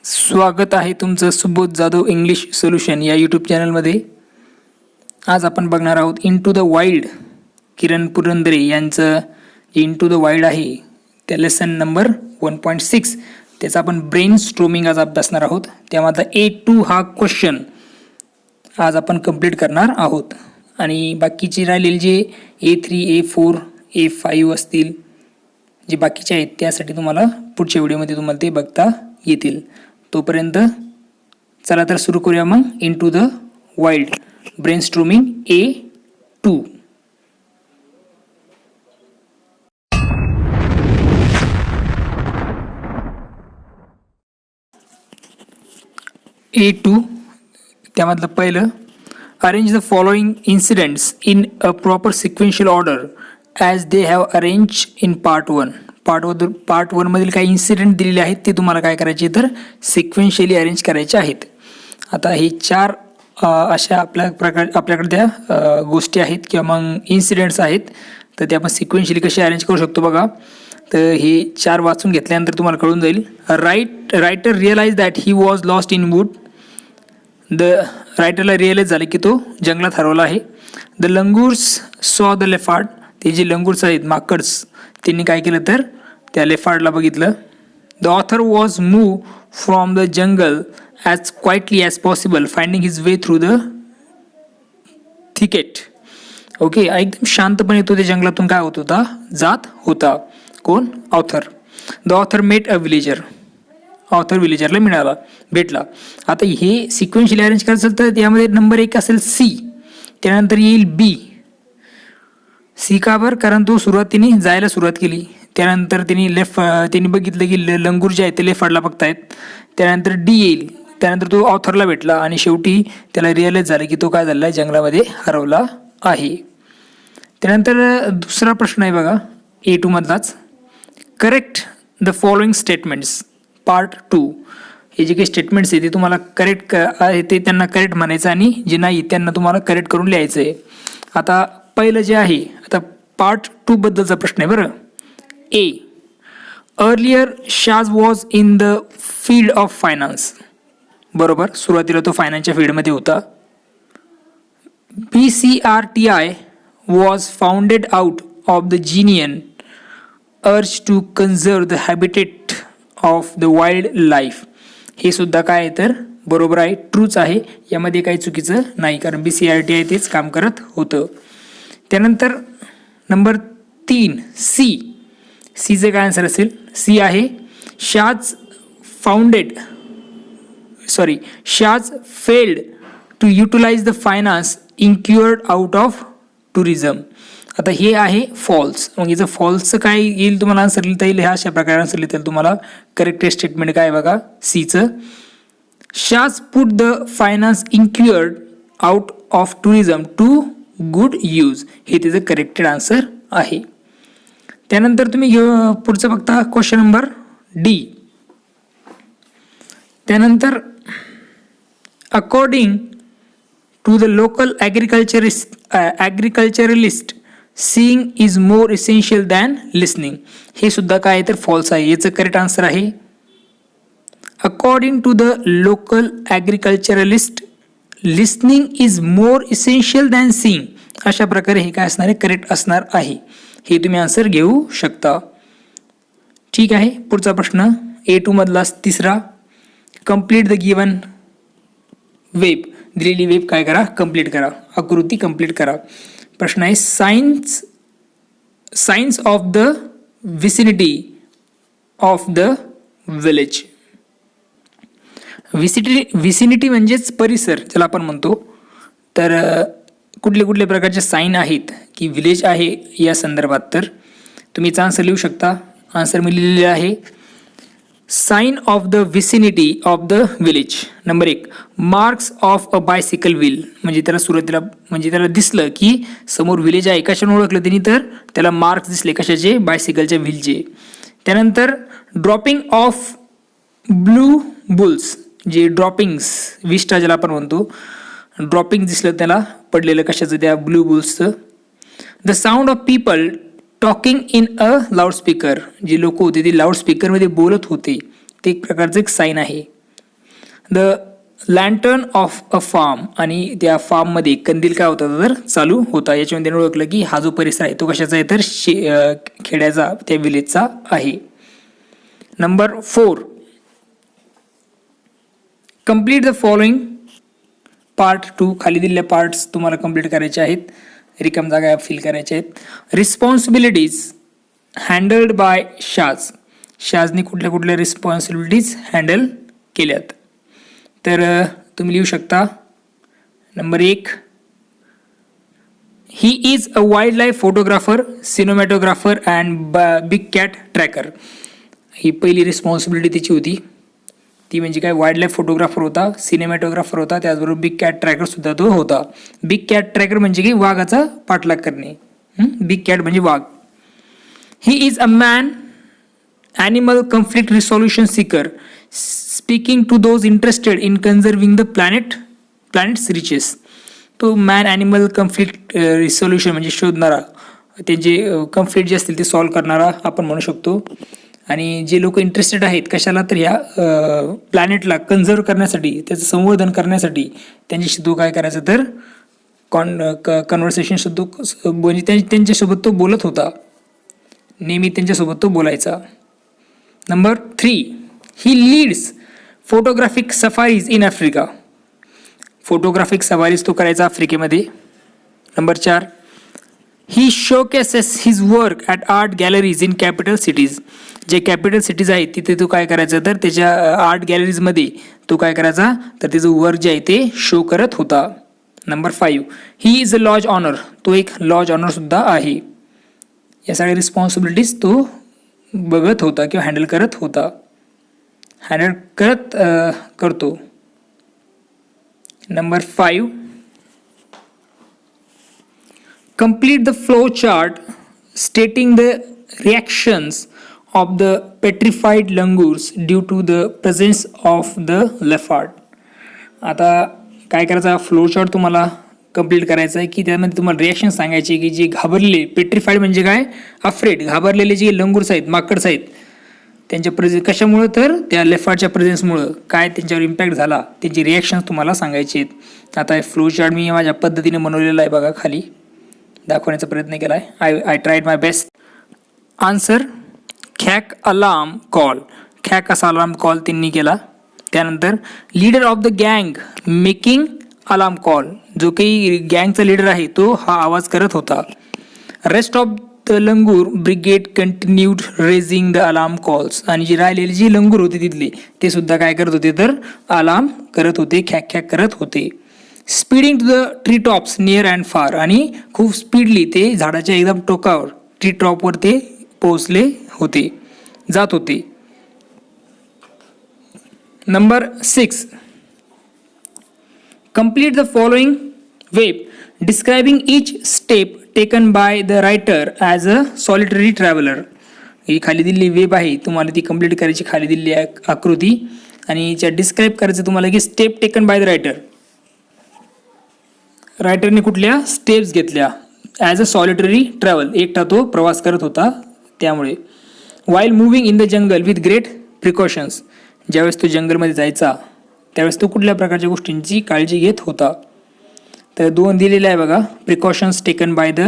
स्वागत आहे तुमचं सुबोध जाधव इंग्लिश सोल्युशन या यूट्यूब चॅनलमध्ये. आज आपण बघणार आहोत इंटू द वाईल्ड. किरण पुरंदरे यांचं जे इंटू द वाईल्ड आहे त्या लेसन नंबर 1.6 त्याचा आपण ब्रेन स्ट्रोमिंग आज अभ्यासणार आहोत. त्यामधला A2 हा क्वेश्चन आज आपण कंप्लीट करणार आहोत आणि बाकीचे राहिलेले जे A3, A4, A5 असतील जे बाकीचे आहेत त्यासाठी तुम्हाला पुढच्या व्हिडिओमध्ये तुम्हाला ते बघता येतील. तोपर्यंत चला तर सुरू करूया मग into the wild brain storming A2. A2 त्यामधलं पहिलं, arrange the following incidents in a proper sequential order as they have arrange in part 1. Part 1 मधील काही इन्सिडेंट दिलेले आहेत ते तुम्हाला काय करायचे तर सिक्वेन्शियली अरेंज करायचे आहेत. आता हे चार अशा आपल्याकडे त्या गोष्टी आहेत किंवा मग इन्सिडेंट्स आहेत, तर ते आपण सिक्वेन्शियली कसे अरेंज करू शकतो बघा. तर हे चार वाचून घेतल्यानंतर तुम्हाला कळून जाईल. Writer realise that he was lost in wood. रायटरला रिअलाइज झाले की तो जंगलात हरवला आहे. The langurs saw the leopard. ते जे लंगूर्स आहेत माकडस त्यांनी काय केलं तर त्या लेफार्डला बघितलं. The author was move from the jungle as quietly as possible finding his way through the thicket. Okay, एकदम शांतपणे तो त्या जंगलातून काय होत होता जात होता. कोण? Author. The author met a villager. Author विलेजरला भेटला. आता हे सिक्वेन्शियली अरेंज करायचं तर त्यामध्ये नंबर 1 असेल C, त्यानंतर येईल B. सी का बरं? कारण तो तिने जायला सुरुवात केली. त्यानंतर त्यांनी बघितलं की लंगूर जे आहे ते लेफ्टला बघतायत. त्यानंतर D येईल. त्यानंतर तो ऑथरला भेटला आणि शेवटी त्याला रिअलाइज झालं की तो काय झाला जंगलामध्ये हरवला आहे. त्यानंतर दुसरा प्रश्न आहे बघा A2 मधलाच. Correct the following statements part 2. हे जे काही स्टेटमेंट्स आहे ते तुम्हाला करेक्ट आहे ते त्यांना करेक्ट म्हणायचं आणि जे नाही त्यांना तुम्हाला करेक्ट करून लिहायचं आहे. आता पहिलं जे आहे, आता पार्ट 2 बद्दलचा प्रश्न आहे बरं. A. Earlier Shaz was in the field of finance. बरोबर, सुरुवातीला तो फायनान्सच्या फील्डमध्ये होता. BCRTI was founded out of the genuine urge to conserve the habitat of the wildlife. हे सुद्धा काय आहे तर बरोबर आहे, ट्रूच आहे, यामध्ये काही चुकीचं नाही, कारण BCRTI तेच काम करत होतं. त्यानंतर नंबर 3 सीचं काय आन्सर असेल? C आहे Shaaz failed to utilise the finance incurred out of tourism. आता हे आहे फॉल्स. मग याचं फॉल्सचं काय येईल तुम्हाला आन्सर लिहिता येईल, ह्या अशा प्रकारे आन्सर लिहिता येईल तुम्हाला. करेक्ट स्टेटमेंट काय बघा Cचं. Shaaz put the finance incurred out of tourism to good use. हे त्याचं करेक्टेड आन्सर आहे. त्यानंतर तुम्ही पुढचं बघता क्वेश्चन नंबर D. त्यानंतर according to the local agriculturalist seeing is more essential than listening. हे सुद्धा काय तर फॉल्स आहे, याचं करेक्ट आन्सर आहे. According to the local agriculturalist listening is more essential than seeing. अशा प्रकारे हे काय असणार आहे, करेक्ट असणार आहे. हे तुम्ही आन्सर घेऊ शकता. ठीक आहे, पुढचा प्रश्न A2 मधला तिसरा. Complete the given web. दिलेली वेब काय करा, कंप्लीट करा, आकृती कंप्लीट करा. प्रश्न आहे science of the vicinity of the village. Vicinity म्हणजेच परिसर ज्याला आपण म्हणतो. तर कुठले प्रकारचे साईन आहेत की विलेज आहे या संदर्भात, तर तुम्ही याचा आन्सर लिहू शकता. आन्सर मी लिहिलेले आहे sign of the vicinity of the village. Number 1 marks of a bicycle wheel. म्हणजे त्याला दिसलं की समोर विलेज आहे. कशाने ओळखलं त्यांनी तर त्याला मार्क्स दिसले कशाचे, बायसिकलच्या व्हीलचे. त्यानंतर ड्रॉपिंग ऑफ ब्लू बुल्स, जे ड्रॉपिंग्स विस्टा ज्याला आपण म्हणतो, ड्रॉपिंग दिसलं त्याला पडलेलं कशाचं, त्या ब्लू बुल्सचं. The sound of people talking in a loudspeaker. जे लोक होते ते लाऊडस्पीकरमध्ये बोलत होते, ते एक प्रकारचं एक साईन आहे. The lantern of a farm, आणि त्या फार्ममध्ये कंदील काय होता तर चालू होता. याच्यामध्ये त्याने ओळखलं की हा जो परिसर आहे तो कशाचा आहे तर खेड्याचा, त्या विलेजचा आहे. Number 4, complete the following part 2. खाली दिलेल्या पार्ट्स तुम्हाला कंप्लीट करायचे आहेत, रिकाम जागा फिल करायच्या आहेत. Responsibilities handled by Shaaz. शाजने कुठल्या कुठल्या रिस्पॉन्सिबिलिटीज हँडल केल्यात तर तुम्ही लिहू शकता. Number 1, he is a wild life photographer, cinematographer and big cat tracker. ही पहिली रिस्पॉन्सिबिलिटी त्याची होती. ती म्हणजे काय, वाईल्ड लाईफ फोटोग्राफर होता, सिनेमॅटोग्राफर होता, त्याचबरोबर बिग कॅट ट्रॅकर सुद्धा तो होता. बिग कॅट ट्रॅकर म्हणजे की वाघाचा पाठलाग करणे. बिग कॅट म्हणजे वाघ. He is a man animal conflict resolution seeker, speaking to those interested in conserving the planet's riches. तो मॅन ॲनिमल कन्फ्लिक्ट रिसॉल्युशन म्हणजे शोधणारा, त्यांचे कन्फ्लिक्ट जे असतील ते सॉल्व्ह करणारा आपण म्हणू शकतो. आणि जे लोक इंटरेस्टेड आहेत कशाला तर ह्या प्लॅनेटला कन्झर्व करण्यासाठी, त्याचं संवर्धन करण्यासाठी त्यांच्याशी तो काय करायचं तर कन्व्हर्सेशन सुद्धा म्हणजे त्यांच्यासोबत तो बोलत होता, नेहमी त्यांच्यासोबत तो बोलायचा. Number 3, he leads photographic safaris in Africa. Photographic safaris तो करायचा आफ्रिकेमध्ये. Number 4, he showcases his work at art galleries in capital cities. जे कॅपिटल सिटीज आहेत तिथे तो काय करायचा तर त्याच्या आर्ट गॅलरीजमध्ये तो काय करायचा तर त्याचं वर्क जे आहे ते शो करत होता. Number 5, he is a lodge owner. तो एक लॉज ऑनरसुद्धा आहे. या सगळ्या रिस्पॉन्सिबिलिटीज तो बघत होता किंवा हँडल करत होता, करतो. Number 5, complete the flow chart stating the reactions of the petrified langurs due to the presence of the leopard. आता काय करायचं, फ्लो चार्ट तुम्हाला कंप्लीट करायचं आहे की त्यामध्ये तुम्हाला रिॲक्शन सांगायचे की जे घाबरलेले, पेट्रिफाईड म्हणजे काय, अफ्रेड, घाबरलेले जे लंगूर्स आहेत, माकडस आहेत, त्यांच्या कशामुळं तर त्या लेफार्डच्या प्रेझेन्समुळं काय त्यांच्यावर इम्पॅक्ट झाला, त्यांची रिॲक्शन्स तुम्हाला सांगायचे आहेत. आता फ्लो चार्ट मी माझ्या पद्धतीने बनवलेला आहे, बघा खाली दाखवण्याचा प्रयत्न केला आहे. I tried my best. Answer खॅक अलार्म कॉल. खॅक असा अलार्म कॉल त्यांनी केला. त्यानंतर लीडर ऑफ द गँग मेकिंग अलार्म कॉल. जो काही गँगचा लीडर आहे तो हा आवाज करत होता. Rest of the langur brigade continued raising the alarm calls. आणि जी राहिलेली जी लंगूर होते तिथले ते सुद्धा काय करत होते तर अलार्म करत होते, खॅक खॅक करत होते. Speeding to the tree tops near and far. आणि खूप स्पीडली ते झाडाच्या एकदम टोकावर, ट्री टॉपवर ते पोहोचले होते, जात होते. Number 6, complete the following web describing each step taken by the writer as a solitary traveller. ही खाली दिलेली वेब आहे, तुम्हाला ती कंप्लीट करायची. खाली दिलेली आकृती आणि याच्या डिस्क्राईब करायचं तुम्हाला की स्टेप टेकन बाय द रायटरने कुठल्या स्टेप्स घेतल्या ॲज अ सॉलिटरी ट्रॅव्हल, एकटा तो प्रवास करत होता त्यामुळे. While moving in the jungle with great precautions. ज्यावेळेस तो जंगलमध्ये जायचा त्यावेळेस तो कुठल्या प्रकारच्या गोष्टींची काळजी घेत होता. तर 2 दिलेले आहे बघा, precautions taken by the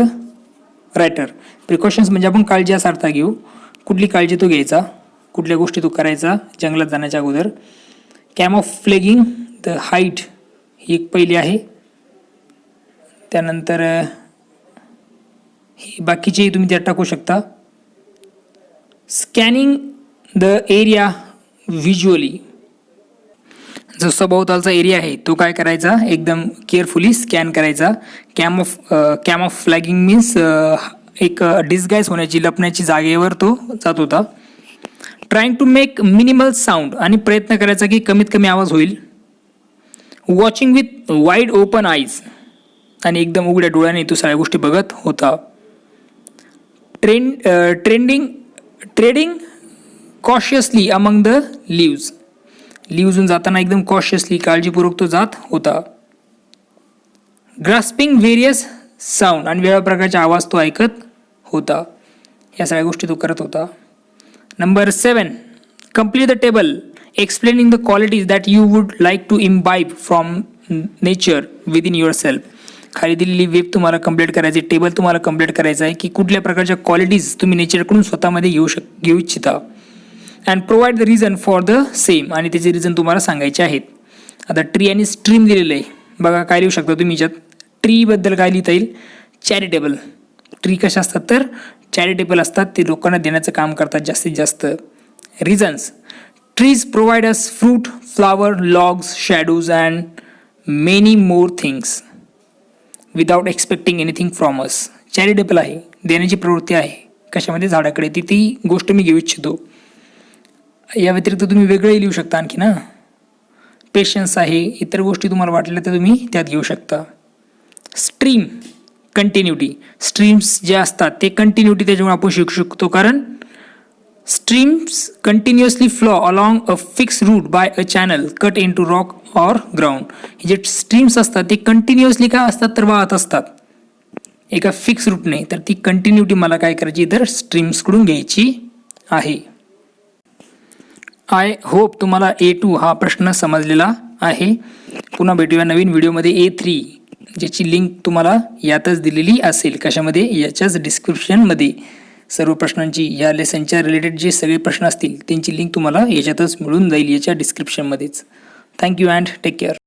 writer. Precautions म्हणजे आपण काळजी असा अर्थ घेऊ, कुठली काळजी तो घ्यायचा, कुठल्या गोष्टी तो करायचा जंगलात जाण्याच्या अगोदर. कॅमोफ्लेगिंग द हाईट ही एक पहिली आहे. त्यानंतर ही बाकीचेही तुम्ही त्यात टाकू शकता. Scanning the area visually. जो सभोवतालचा एरिया आहे तो काय करायचा, एकदम केअरफुली स्कॅन करायचा. कॅमोफ्लॅगिंग मीन्स एक डिस्गाईज होण्याची, लपण्याची जागेवर तो जात होता. Trying to make minimal sound. आणि प्रयत्न करायचा की कमीत कमी आवाज होईल. Watching with wide open eyes. आणि एकदम उघड्या डोळ्याने तो सगळ्या गोष्टी बघत होता. Treading cautiously among the leaves. लीव्जून जाताना एकदम कॉशियसली, काळजीपूर्वक तो जात होता. Grasping various sound. आणि वेगळ्या प्रकारचे आवाज तो ऐकत होता. या सगळ्या गोष्टी तो करत होता. Number 7, complete the table explaining the qualities that you would like to imbibe from nature within yourself. खाली दिलेली वेब तुम्हाला कंप्लीट करायची, टेबल तुम्हाला कंप्लीट करायचं आहे की कुठल्या प्रकारच्या क्वालिटीज तुम्ही नेचरकडून स्वतःमध्ये घेऊ इच्छिता. And provide the reason for the same, आणि त्याचे रिझन तुम्हाला सांगायचे आहेत. आता ट्री आणि स्ट्रीम दिलेलं आहे बघा, काय लिहू शकता तुम्ही याच्यात. ट्रीबद्दल काय लिहिता येईल, चॅरिटेबल. ट्री कशा असतात तर चॅरिटेबल असतात, ते लोकांना देण्याचं काम करतात जास्तीत जास्त. Reasons, trees provide us fruit, flower, logs, shadows and many more things without expecting anything from us. Charitable आहे, देण्याची प्रवृत्ती आहे कशामध्ये, झाडाकडे. ती गोष्ट मी घेऊ इच्छितो. या व्यतिरिक्त तुम्ही वेगळंही लिहू शकता आणखी ना. पेशन्स आहे, इतर गोष्टी तुम्हाला वाटल्या तर तुम्ही त्यात घेऊ शकता. Stream, continuity. स्ट्रीम्स जे असतात ते कंटिन्युटी त्याच्यामुळे आपण शिकू शकतो, कारण streams continuously flow along a fix route by a channel cut into rock or ground. हे जे स्ट्रीम्स असतात ते कंटिन्युअसली काय असतात तर वाहत असतात एका फिक्स रूटने. तर ती कंटिन्युटी मला काय करायची तर स्ट्रीम्सकडून घ्यायची आहे. आय होप तुम्हाला A2 हा प्रश्न समजलेला आहे. पुन्हा भेटूया नवीन व्हिडिओमध्ये A3, ज्याची लिंक तुम्हाला यातच दिलेली असेल. कशामध्ये, याच्याच डिस्क्रिप्शनमध्ये. सर्व प्रश्नांची, या लेसनच्या रिलेटेड जे सगळे प्रश्न असतील त्यांची लिंक तुम्हाला याच्यातच मिळून जाईल, याच्या डिस्क्रिप्शनमध्येच. Thank you and take care.